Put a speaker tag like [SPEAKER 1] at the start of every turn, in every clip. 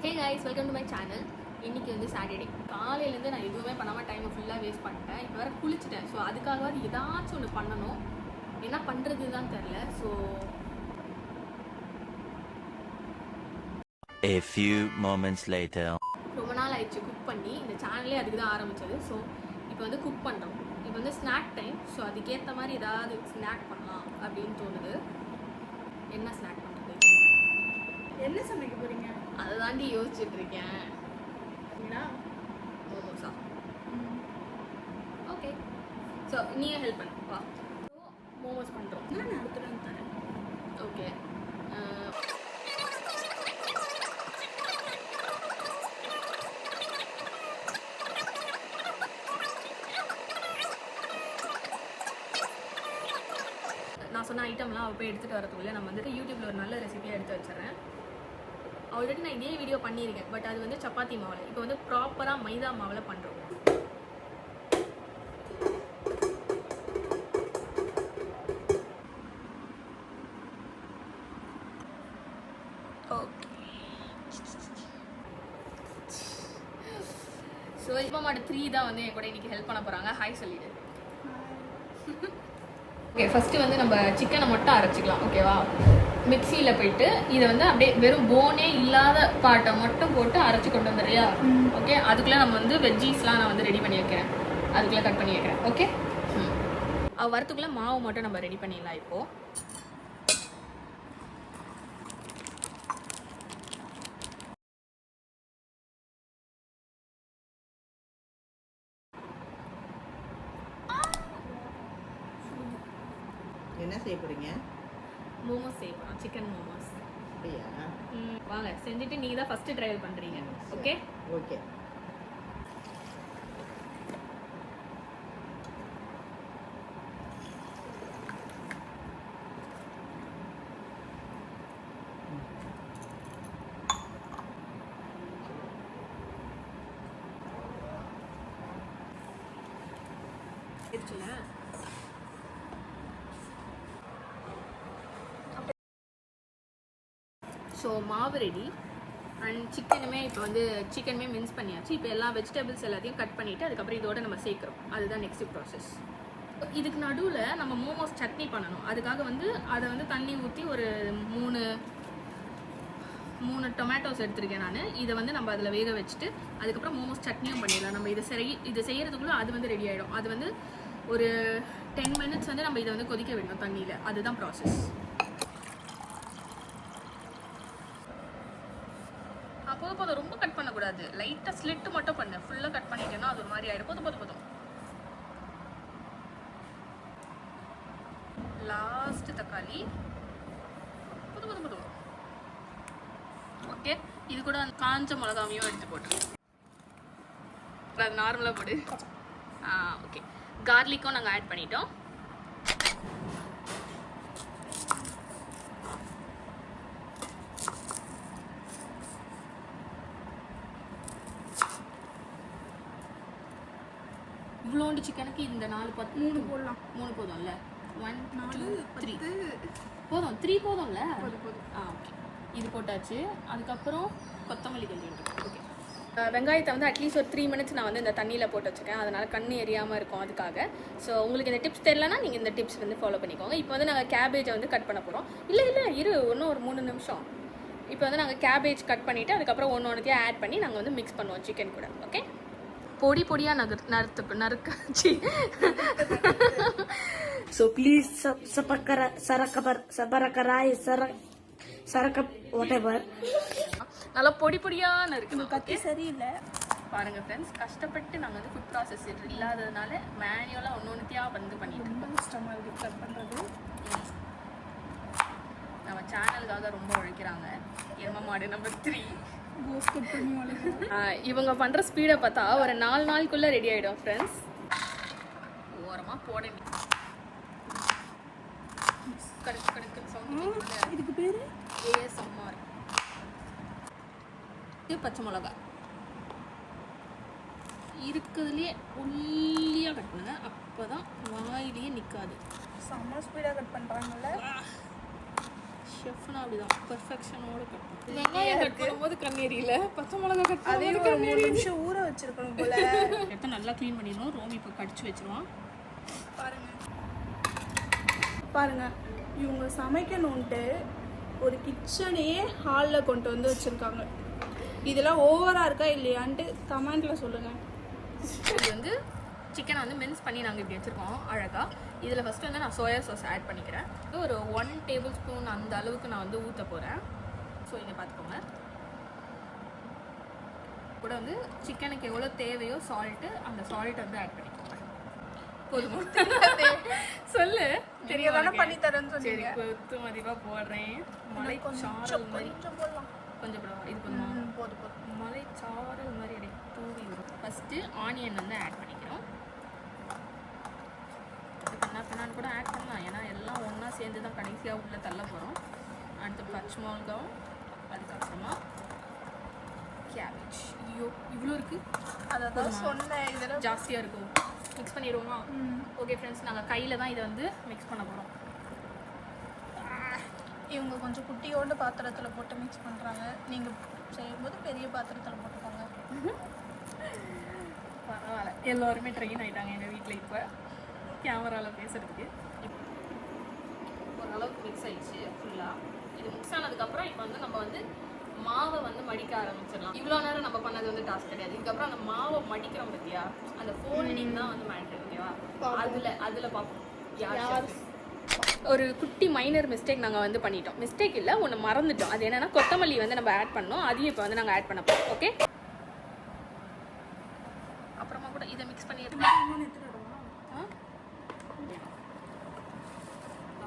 [SPEAKER 1] Hey guys, welcome to my channel. இன்றைக்கி வந்து Saturday காலையிலேருந்து நான் எதுவுமே பண்ணாமல் டைமை ஃபுல்லாக வேஸ்ட் பண்ணிட்டேன். இப்போ வேறு குளிச்சுட்டேன். ஸோ அதுக்காகவாது ஏதாச்சும் ஒன்று பண்ணணும். என்ன பண்ணுறது தான் தெரில. So
[SPEAKER 2] A few moments later.
[SPEAKER 1] ரொம்ப நாள் ஆயிடுச்சு குக் பண்ணி. இந்த சேனலே அதுக்கு தான் ஆரம்பித்தது. ஸோ இப்போ வந்து குக் பண்ணுறோம். இப்போ வந்து ஸ்நாக் டைம். ஸோ அதுக்கேற்ற மாதிரி ஏதாவது ஸ்நாக் பண்ணலாம் அப்படின்னு தோணுது. என்ன ஸ்நாக் பண்ணுறது?
[SPEAKER 3] என்ன சமைக்க போறீங்க?
[SPEAKER 1] அதை தாண்டி யோசிச்சுட்டு இருக்கேன். மோமோஸா? ஓகே. ஸோ நீயே ஹெல்ப் பண்ணு வா. ஸோ மோமோஸ் பண்ணுறோம்.
[SPEAKER 3] நான் அடுத்த நாள் தரேன்.
[SPEAKER 1] ஓகே. நான் சொன்ன ஐட்டம்லாம் அவள் போய் எடுத்துகிட்டு வரதுக்குள்ளே நம்ம வந்துட்டு யூடியூப்பில் ஒரு நல்ல ரெசிபியாக எடுத்து வச்சுறேன். ஆல்ரெடி நான் இதே வீடியோ பண்ணியிருக்கேன். பட் அது வந்து சப்பாத்தி மாவில். இப்போ வந்து ப்ராப்பராக மைதா மாவில் பண்ணுறோம். ஸோ இப்போ மாட்டு 3 தான் வந்து என் கூட இன்றைக்கி ஹெல்ப் பண்ண போகிறாங்க. ஹாய் சொல்லிடு. ஓகே, ஃபஸ்ட்டு வந்து நம்ம சிக்கனை மட்டும் அரைச்சிக்கலாம். ஓகேவா? மிக்சியில் போயிட்டு இதை வந்து அப்படியே வெறும் போனே இல்லாத பாட்டை மட்டும் போட்டு அரைச்சி கொண்டு வந்துடுறியா? ஓகே. அதுக்குள்ளே நம்ம வந்து வெஜ்ஜீஸ்லாம் நான் வந்து ரெடி பண்ணி வைக்கிறேன். அதுக்குள்ளே கட் பண்ணி வைக்கிறேன். ஓகே. வரத்துக்குள்ளே மாவு மட்டும் நம்ம ரெடி பண்ணிடலாம். இப்போது
[SPEAKER 3] என்ன செய்ய போறீங்க?
[SPEAKER 1] மோமோஸ் செய்ய போகிறோம். சிக்கன் மோமோஸ்.
[SPEAKER 3] அப்படியா?
[SPEAKER 1] வாங்க செஞ்சுட்டு நீங்கள் தான் ஃபஸ்ட்டு ட்ரையல் பண்ணுறீங்க. Okay
[SPEAKER 3] okay.
[SPEAKER 1] இருக்குல்ல. ஸோ மாவு ரெடி அண்ட் சிக்கனுமே இப்போ வந்து சிக்கனுமே மின்ஸ் பண்ணியாச்சு. இப்போ எல்லா வெஜிடபிள்ஸ் எல்லாத்தையும் கட் பண்ணிவிட்டு அதுக்கப்புறம் இதோட நம்ம சேர்க்குறோம். அதுதான் நெக்ஸ்ட் ப்ராசஸ். இதுக்கு நடுவில் நம்ம மோமோஸ் சட்னி பண்ணணும். அதுக்காக வந்து அதை வந்து தண்ணி ஊற்றி ஒரு மூணு டொமேட்டோஸ் எடுத்திருக்கேன் நான். இதை வந்து நம்ம அதில் வேக வச்சுட்டு அதுக்கப்புறம் மோமோஸ் சட்னியும் பண்ணிடலாம். நம்ம இதை செய்கிறதுக்குள்ளே அது வந்து ரெடி ஆகிடும். அது வந்து ஒரு 10 மினிட்ஸ் வந்து நம்ம இதை வந்து கொதிக்க விடணும் தண்ணியில். அதுதான் ப்ராசஸ். போதும் ரொம்ப கட் பண்ணக்கூடாது. லைட்டாக ஸ்லிட்டு மட்டும் பண்ணு. ஃபுல்லாக கட் பண்ணிட்டேன்னா அது ஒரு மாதிரி ஆகிடும். போதும். லாஸ்ட் தக்காளி. போதும். ஓகே. இது கூட அந்த காஞ்ச மிளகாவையும் எடுத்து போட்டு அது நார்மலாக போடு. ஓகே. கார்லிக்கும் நாங்கள் ஆட் பண்ணிட்டோம். இவ்வளோண்டு சிக்கனுக்கு இந்த 3 போடலாம். 3 போதும்ல? 1 2 3 போதும். 3 போதும்ல? போதும். ஓகே. இது போட்டாச்சு. அதுக்கப்புறம் கொத்தமல்லி கொஞ்சம். ஓகே. வெங்காயத்தை வந்து அட்லீஸ்ட் ஒரு 3 மினிட்ஸ் நான் வந்து இந்த தண்ணியில் போட்டு வச்சுருக்கேன். அதனால் கண் எரியாமல் இருக்கும் அதுக்காக. ஸோ உங்களுக்கு இந்த டிப்ஸ் தெரியலனா நீங்கள் இந்த டிப்ஸ் வந்து ஃபாலோ பண்ணிக்கோங்க. இப்போ வந்து நாங்கள் கேபேஜை வந்து கட் பண்ண போகிறோம். இல்லை இன்னும் ஒரு 3 நிமிஷம். இப்போ வந்து நாங்கள் கேபேஜ் கட் பண்ணிவிட்டு அதுக்கப்புறம் ஒன்றையும் ஆட் பண்ணி நாங்கள் வந்து மிக்ஸ் பண்ணுவோம் சிக்கன் கூட. ஓகே. பொடியாக நறுக்காச்சு.
[SPEAKER 4] So please whatever.
[SPEAKER 1] நல்லா பொடியாக நறுக்கணும். கத்தி சரியில்லை பாருங்கள் ஃப்ரெண்ட்ஸ். கஷ்டப்பட்டு நாங்கள் வந்து ஃபுட் ப்ராசஸ் இல்லாததுனால மேனுவலாக ஒன்றுத்தையாக வந்து பண்ணிட்டு இருக்கோம்.
[SPEAKER 3] கஷ்டமாக இருக்குது கட் பண்ணுறது.
[SPEAKER 1] நம்ம சேனலுக்காக ரொம்ப உழைக்கிறாங்க. எரும மாடு நம்பர் 3. இவங்க பண்ணுற ஸ்பீடை பார்த்தா ஒரு 4 நாளுக்குள்ளே ரெடி ஆகிடும் ஃப்ரெண்ட்ஸ். ஓரமாக போட கடுக்கு சவுண்ட்.
[SPEAKER 3] இதுக்கு பேர்
[SPEAKER 1] ASMR. இது பச்சை மிளகா இருக்கிறதுலையே ஒல்லியாக கட் பண்ணுங்க. அப்போ தான் வாயிலேயே நிற்காது.
[SPEAKER 3] செம்ம ஸ்பீடாக கட் பண்ணுறாங்கல்ல.
[SPEAKER 1] ஷெஃப்னா அப்படிதான் பெர்ஃபெக்ஷனோட கட் வெங்காயம் கட் பண்ணும்போது கண்ணேரியில பச்சை மிளகாய் கட் பண்ணும்போது
[SPEAKER 4] ஒரு 3 நிமிஷம் ஊற வச்சிருக்கணும் போல.
[SPEAKER 1] எடுத்து நல்லா க்ளீன் பண்ணிடணும். ரோமி இப்போ கடிச்சு வச்சிருவான்.
[SPEAKER 4] பாருங்க இவங்க சமைக்கணுன்ட்டு ஒரு கிச்சனையே ஹாலில் கொண்டு வந்து வச்சுருக்காங்க. இதெல்லாம் ஓவராக இருக்கா இல்லையான்ட்டு கமெண்ட்டில் சொல்லுங்கள்.
[SPEAKER 1] இது வந்து சிக்கனை வந்து மின்ஸ் பண்ணி நாங்கள் இப்படி வச்சுருக்கோம் அழகாக. இதில் ஃபஸ்ட்டு வந்து நான் சோயா சாஸ் ஆட் பண்ணிக்கிறேன். ஒரு 1 டேபிள் ஸ்பூன் அந்த அளவுக்கு நான் வந்து ஊற்ற போகிறேன். ஸோ இதை பார்த்துக்கோங்க. கூட வந்து சிக்கனுக்கு எவ்வளோ தேவையோ சால்ட்டு, அந்த சால்ட் வந்து ஆட் பண்ணிக்கோங்க. போதுமா? சொல்லு
[SPEAKER 4] தெரியதானே பண்ணி தரேன்னு
[SPEAKER 1] சரி,
[SPEAKER 4] சொன்னீங்க.
[SPEAKER 1] கொத்து மதிப்பாக போடுறேன். மலை சாரல் மாதிரி
[SPEAKER 4] போடலாம்.
[SPEAKER 1] கொஞ்சம் போடுவோம். இது போதுமா?
[SPEAKER 4] போதும்.
[SPEAKER 1] மலை சாரல் மாதிரி அப்படியே தூவி விடும். ஃபஸ்ட்டு ஆனியன் வந்து ஆட் பண்ணிக்கிறோம். கண்ணான்னு கூட ஆட் பண்ணலாம், ஏன்னா எல்லாம் ஒன்றா சேர்ந்து தான் கடைசியாக உள்ளே தள்ள போகிறோம். அடுத்து பச்சை மிளகாவும், அதுக்கப்புறமா கேபேஜ். ஐயோ இவ்வளோ இருக்குது.
[SPEAKER 4] அதான் சொன்னேன், இதெல்லாம்
[SPEAKER 1] ஜாஸ்தியாக இருக்கும். மிக்ஸ் பண்ணிடுவோமா? ஓகே ஃப்ரெண்ட்ஸ், நாங்கள் கையில் தான் இதை வந்து மிக்ஸ் பண்ண போகிறோம்.
[SPEAKER 4] இவங்க கொஞ்சம் குட்டியோண்டு பாத்திரத்தில் போட்டு மிக்ஸ் பண்ணுறாங்க. நீங்கள் செய்யும்போது பெரிய பாத்திரத்தில் போட்டுக்கோங்க.
[SPEAKER 1] பரவாயில்ல, எல்லோருமே ட்ரெயின் ஆகிட்டாங்க எங்கள் வீட்டில் இப்போ கேமராவில் பேசுகிறதுக்கு. ஓரளவுக்கு மிக்ஸ் ஆயிடுச்சு ஃபுல்லாக. இது மிக்ஸ் ஆனதுக்கப்புறம் இப்போ வந்து நம்ம வந்து மாவை வந்து மடிக்க ஆரம்பிச்சிடலாம். இவ்வளோ நேரம் நம்ம பண்ணது வந்து டாஸ்க் கிடையாது. இதுக்கப்புறம் அந்த மாவை மடிக்கிறோம் பார்த்தியா, அந்த ஃபோல்டிங் தான் வந்து மேட்ரு. ஓகேவா? அதில் பார்ப்போம் யார். ஒரு குட்டி மைனர் மிஸ்டேக் நாங்கள் வந்து பண்ணிட்டோம். மிஸ்டேக் இல்லை, ஒன்று மறந்துட்டோம். அது என்னென்னா கொத்தமல்லி வந்து நம்ம ஆட் பண்ணோம். அதையும் இப்போ வந்து நாங்கள் ஆட் பண்ண போகிறோம். ஓகே, அப்புறமா கூட இதை மிக்ஸ் பண்ணி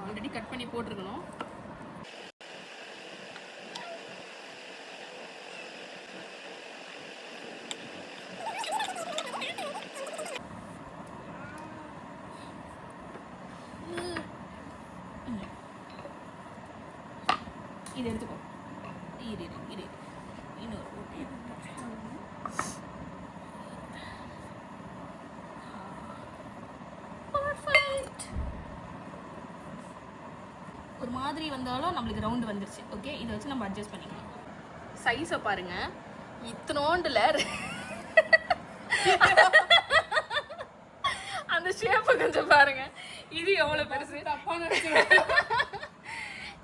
[SPEAKER 1] ஆல்ரெடி கட் பண்ணி போட்டிருக்கணும். இது எடுத்துக்கோ. இரு இன்னொரு பர்ஃபெக்ட். ஒரு மாதிரி வந்தாலும் நம்மளுக்கு ரவுண்டு வந்துருச்சு. ஓகே, இதை வச்சு நம்ம அட்ஜஸ்ட் பண்ணிக்கலாம். சைஸை பாருங்க, இத்தனோண்டுல அந்த ஷேப்பை கொஞ்சம் பாருங்க. இது எவ்வளோ பெருசு, தப்பான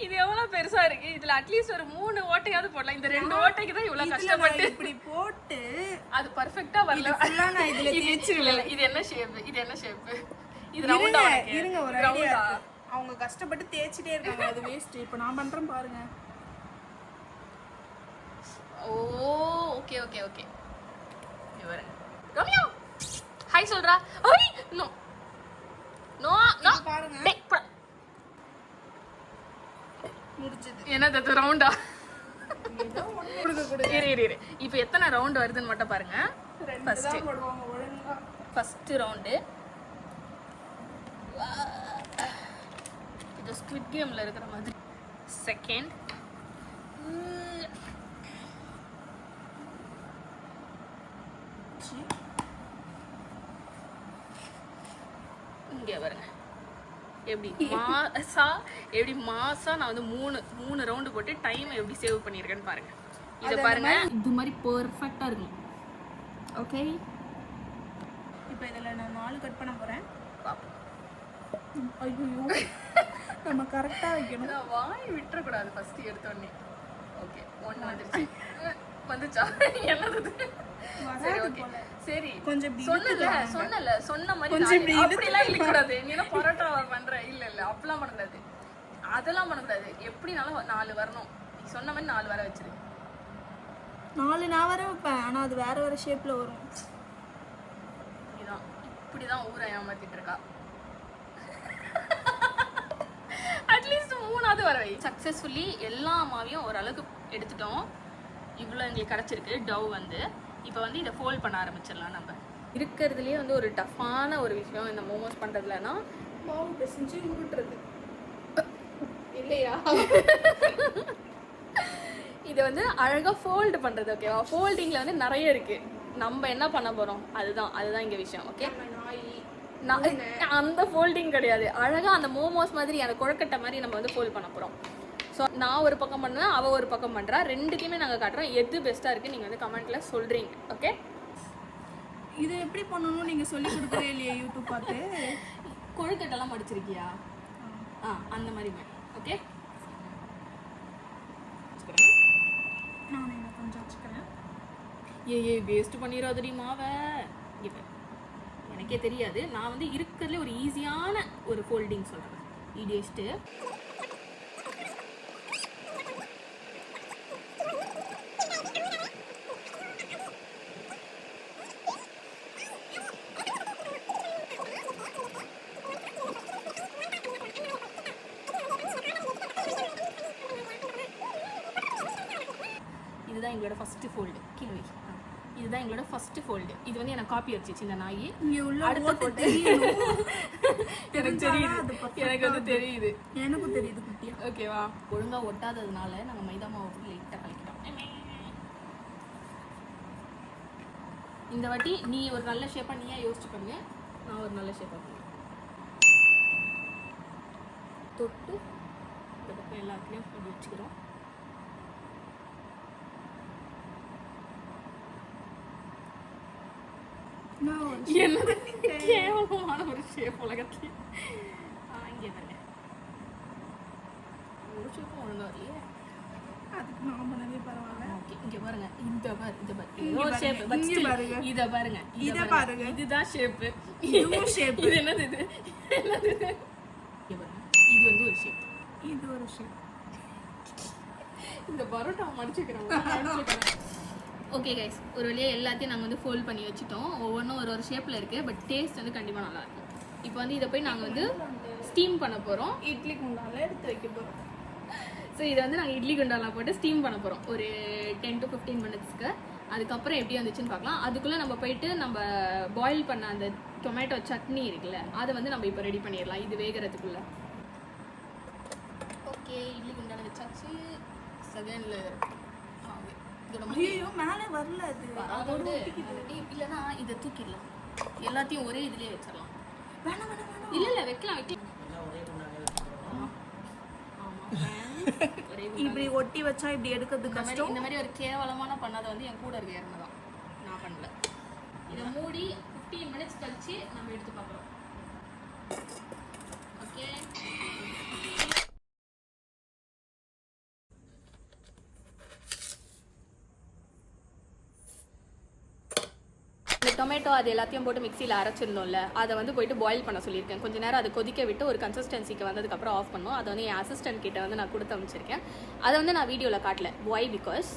[SPEAKER 1] இது எவ்வளோ பெருசா இருக்கு. இதுல அட்லீஸ்ட் ஒரு 3 ஓட்டையாவது போடலாம். இந்த 2 ஓட்டைக்கு தான் இவ்வளவு கஷ்டப்பட்டு
[SPEAKER 4] இப்படி போட்டு
[SPEAKER 1] அது பர்ஃபெக்ட்டா வரல.
[SPEAKER 4] நான் இதுல
[SPEAKER 1] இல்ல, இது என்ன ஷேப்? இது என்ன ஷேப்? இது ரவுண்டா
[SPEAKER 4] இருங்க, ஒரு ஐடியா. அவங்க கஷ்டப்பட்டு தேய்ச்சிட்டே இருக்காங்க, அது வேஸ்ட். இப்போ நான் பண்றேன் பாருங்க.
[SPEAKER 1] ஓ ஓகே ஓகே ஓகே. இவரே ரம்யா ஹாய் சொல்றா. ஓய் நோ நோ நோ
[SPEAKER 4] பாருங்க, முடிச்சது.
[SPEAKER 1] என்னது அது ரவுண்டா?
[SPEAKER 4] ஏதோ ஒண்ணு கொடுக்க கூட.
[SPEAKER 1] இரு இப்போ எத்தனை ரவுண்ட் வருதுன்னு மட்டும் பாருங்க.
[SPEAKER 4] ஃபர்ஸ்ட் போடுவாங்க ஒழுங்கா.
[SPEAKER 1] ஃபர்ஸ்ட் ரவுண்டு இது ஸ்குவிட் கேம்ல இருக்கிற மாதிரி. செகண்ட், இங்கே பாருங்க எப்படி மாசா நான் வந்து மூணு ரவுண்டு போட்டு டைம் எப்படி சேவ் பண்ணியிருக்கேன்னு பாருங்க. இதை பாருங்க, இது மாதிரி பெர்ஃபெக்டா இருக்கும். ஓகே,
[SPEAKER 4] இப்போ இதில் நான் 4 கட் பண்ண போறேன்.
[SPEAKER 1] பாப்போம்.
[SPEAKER 4] ஐயோ, நம்ம கரெக்டாக வைக்கணும்.
[SPEAKER 1] நான் வாய் விட்டுறக்கூடாது ஃபர்ஸ்ட் எடுத்தோடனே. ஓகே, 1 வந்துருச்சு. வந்துச்சா? என்னது? சரி ஓகே, சரி
[SPEAKER 4] கொஞ்சம்
[SPEAKER 1] சொன்ன மாதிரி அப்படிலாம் இழுக்கூடாது. நீ என்ன பரோட்டா பண்ற? இல்ல அப்படிலாம் பண்ணக்கூடாது, அதெல்லாம் பண்ணக்கூடாது. எப்படினாலும் 4 வரணும். நீ சொன்ன மாதிரி 4 வர வச்சிரு.
[SPEAKER 4] 4 நான் வர வைப்பேன், ஆனா அது வேற ஷேப்ல வரும்.
[SPEAKER 1] இப்படிதான் ஊரை ஏமாத்திட்டு இருக்கா. அட்லீஸ்ட் 3ஆவது வர வை. சக்சஸ்ஃபுல்லி எல்லா மாவையும் ஓரளவுக்கு எடுத்துட்டோம். இவ்வளோ எங்களுக்கு கிடச்சிருக்கு டவ் வந்து. இப்போ வந்து இதை ஃபோல்ட் பண்ண ஆரம்பிச்சிடலாம். நம்ம இருக்கிறதுலேயே வந்து ஒரு டஃப்பான ஒரு விஷயம் இந்த மோமோஸ் பண்ணுறதுலனா
[SPEAKER 4] மாவு பிசைஞ்சு உருட்டுறது இல்லையா?
[SPEAKER 1] இதை வந்து அழகாக ஃபோல்டு பண்ணுறது. ஓகேவா? ஃபோல்டிங்கில் வந்து நிறைய இருக்குது. நம்ம என்ன பண்ண போகிறோம் அதுதான் இங்கே விஷயம். ஓகே, அந்த ஃபோல்டிங் கிடையாது. அழகாக அந்த மோமோஸ் மாதிரி அந்த கொழக்கட்டை மாதிரி நம்ம வந்து ஃபோல்ட் பண்ண போகிறோம். ஸோ நான் ஒரு பக்கம் பண்ணுவேன், அவள் ஒரு பக்கம் பண்ணுறா. ரெண்டுத்தையுமே நாங்கள் காட்டுறோம். எது பெஸ்ட்டாக இருக்குது நீங்கள் வந்து கமெண்ட்டில் சொல்கிறீங்க. ஓகே,
[SPEAKER 4] இது எப்படி பண்ணணும் நீங்கள் சொல்லி கொடுக்கவே இல்லையே யூடியூப் பார்த்து.
[SPEAKER 1] கொழுக்கட்டெல்லாம் மடிச்சிருக்கியா? அந்த மாதிரி ஓகே.
[SPEAKER 4] நான் இதை கொஞ்சம் வச்சுக்கிறேன்.
[SPEAKER 1] ஏ வேஸ்ட் பண்ணிடாதடி மாவை. இப்போ எனக்கே தெரியாது, நான் வந்து இருக்கிறதுல ஒரு ஈஸியான ஒரு ஃபோல்டிங் சொல்கிறேன். இது வச்சுட்டு இதுதான் எங்களோட ஃபர்ஸ்ட் ஃபோல்டு. கீழே இதுதான் எங்களோட ஃபர்ஸ்ட் ஃபோல்டு. இது வந்து எனக்கு காப்பி அடிச்சிச்சு இந்த நாய்.
[SPEAKER 4] இங்கே உள்ள
[SPEAKER 1] அடுத்த ஃபோல்டு எனக்கு தெரியுது, எனக்கு வந்து தெரியுது,
[SPEAKER 4] எனக்கும் தெரியுது குட்டியா.
[SPEAKER 1] ஓகேவா? ஒழுங்காக ஒட்டாததுனால நாங்கள் மைதா மாவு லைட்டாக கலக்கிறோம். இந்த வாட்டி நீ ஒரு நல்ல ஷேப்பாக நீயா யோசிச்சு பண்ணு, நான் ஒரு நல்ல ஷேப்பாக பண்ணேன். தொட்டு இந்த பக்கம் எல்லாத்துலேயும் இப்படி வச்சுக்கிறோம். என்னது கேவலமான ஒரு ஷேப் உலகத்துல. இங்கே தானே ஒரு ஷேப்பும் ஒழுங்கா இல்லையே.
[SPEAKER 4] அதுக்கு நான் பண்ணவே பரவாயில்ல.
[SPEAKER 1] ஓகே, இங்க பாருங்க, இந்த பாரு, இந்த பாரு, ஒரு ஷேப். இத பாருங்க,
[SPEAKER 4] இத பாருங்க,
[SPEAKER 1] இதுதான் ஷேப்.
[SPEAKER 4] இதுவும் ஷேப்.
[SPEAKER 1] இது என்னது? இது என்னது? இங்க பாருங்க, இது வந்து ஒரு ஷேப்,
[SPEAKER 4] இது ஒரு ஷேப்.
[SPEAKER 1] இந்த பரோட்டா மடிச்சுக்கிறோம். ஓகே கைஸ், ஒரு வழியாக எல்லாத்தையும் நாங்கள் வந்து ஃபோல்ட் பண்ணி வச்சுட்டோம். ஒவ்வொன்றும் ஒரு ஒரு ஷேப்பில் இருக்குது. பட் டேஸ்ட் வந்து கண்டிப்பாக நல்லாயிருக்கும். இப்போ வந்து இதை போய் நாங்கள் வந்து ஸ்டீம் பண்ண போகிறோம்.
[SPEAKER 4] இட்லி குண்டால எடுத்து வைக்க போகிறோம்.
[SPEAKER 1] ஸோ இதை வந்து நாங்கள் இட்லி குண்டால போட்டு ஸ்டீம் பண்ண போகிறோம் ஒரு 10 to 15 மினிட்ஸ்க்கு. அதுக்கப்புறம் எப்படி வந்துச்சுன்னு பார்க்கலாம். அதுக்குள்ளே நம்ம போயிட்டு நம்ம பாயில் பண்ண அந்த டொமேட்டோ சட்னி இருக்குல்ல, அதை வந்து நம்ம இப்போ ரெடி பண்ணிடலாம் இது வேகிறதுக்குள்ளே. ஓகே, இட்லி குண்டால வச்சாச்சு. செகண்டில்
[SPEAKER 4] ஐயோ மேலே வரல. அது
[SPEAKER 1] அதோட இல்லைன்னா இதை தூக்கிடலாம், எல்லாத்தையும் ஒரே இதுலேயே வச்சிடலாம்.
[SPEAKER 4] வேணாம் வேணாம் வேணாம்.
[SPEAKER 1] இல்லை வைக்கலாம்.
[SPEAKER 4] இப்படி ஒட்டி வச்சா இப்படி எடுக்கிறது கஷ்டம்.
[SPEAKER 1] இந்த மாதிரி ஒரு கேவலமான பண்ணாத வந்து என் கூட இருக்க யாருன்னு தான், நான் பண்ணல. இதை மூடி 15 மினிட்ஸ் கழிச்சு நம்ம எடுத்து பார்க்குறோம். ஓகே, டொமேட்டோ அது எல்லாத்தையும் போட்டு மிக்சியில் அரைச்சிருந்தோம்ல, அதை வந்து போயிட்டு பாயில் பண்ண சொல்லியிருக்கேன். கொஞ்சம் நேரம் அதை கொதிக்க விட்டு ஒரு கன்சிஸ்டன்சிக்கு வந்ததுக்கப்புறம் ஆஃப் பண்ணும். அதை வந்து என் அசிஸ்டன்ட் கிட்ட வந்து நான் கொடுத்து அமைச்சிருக்கேன். அதை வந்து நான் வீடியோவில் காட்டல. ஒய் பிகாஸ்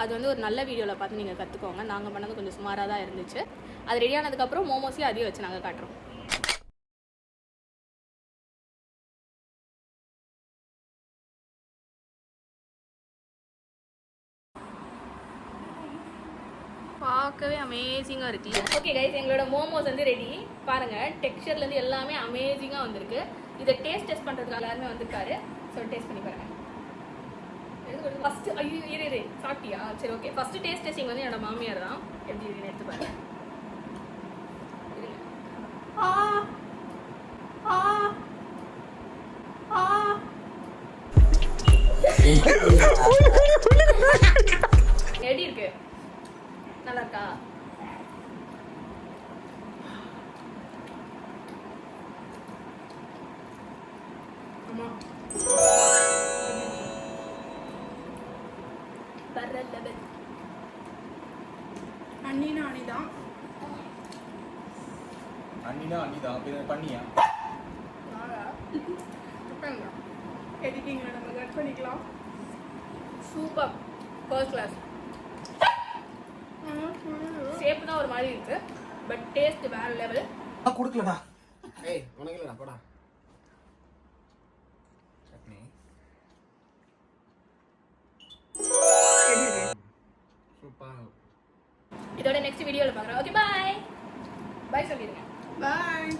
[SPEAKER 1] அது வந்து ஒரு நல்ல வீடியோவில் பார்த்து நீங்கள் கற்றுக்கோங்க. நாங்கள் பண்ணது கொஞ்சம் சுமாராக தான் இருந்துச்சு. அது ரெடி ஆனதுக்கப்புறம் மோமோஸையும் அதையும் வச்சு நாங்கள் காட்டுறோம். பார்க்கவே அமேசிங்காக இருக்குல்ல. ஓகே கைஸ், எங்களோட மோமோஸ் வந்து ரெடி. பாருங்கள், டெக்ஸ்சர்லேருந்து எல்லாமே அமேசிங்காக வந்திருக்கு. இதை டேஸ்ட் பண்ணுறதுக்கு எல்லாருமே வந்திருக்காரு. ஸோ டேஸ்ட் பண்ணி பாருங்கள். ஃபஸ்ட்டு ஐயோ இரு சாப்பிட்டியா? சரி ஓகே, ஃபஸ்ட்டு டேஸ்ட் டெஸ்டிங் வந்து என்னோட மாமியார் தான். எப்படி இருக்குன்னு எடுத்து பாருங்க. எப்படி இருக்கு? நல்லா இருக்கா? ஆமா,
[SPEAKER 4] அண்ணினா அண்ணிதான்.
[SPEAKER 5] அண்ணினா அண்ணிதான். பண்ணியா
[SPEAKER 4] எடிட்டிங்கில் நம்ம கட் பண்ணிக்கலாம்.
[SPEAKER 1] Super, first class. ஷேப் தான் ஒரு மாதிரி இருக்கு, பட் டேஸ்ட் வேற லெவல்.
[SPEAKER 5] கொடுக்கலடா. ஏய் உனக்கு இல்லடா, போடா. சட்னி சூப்பர்.
[SPEAKER 1] இதோட நெக்ஸ்ட் வீடியோவில் பார்க்குறோம். ஓகே, பாய். பாய் சொல்லிடுங்க.
[SPEAKER 4] பாய்.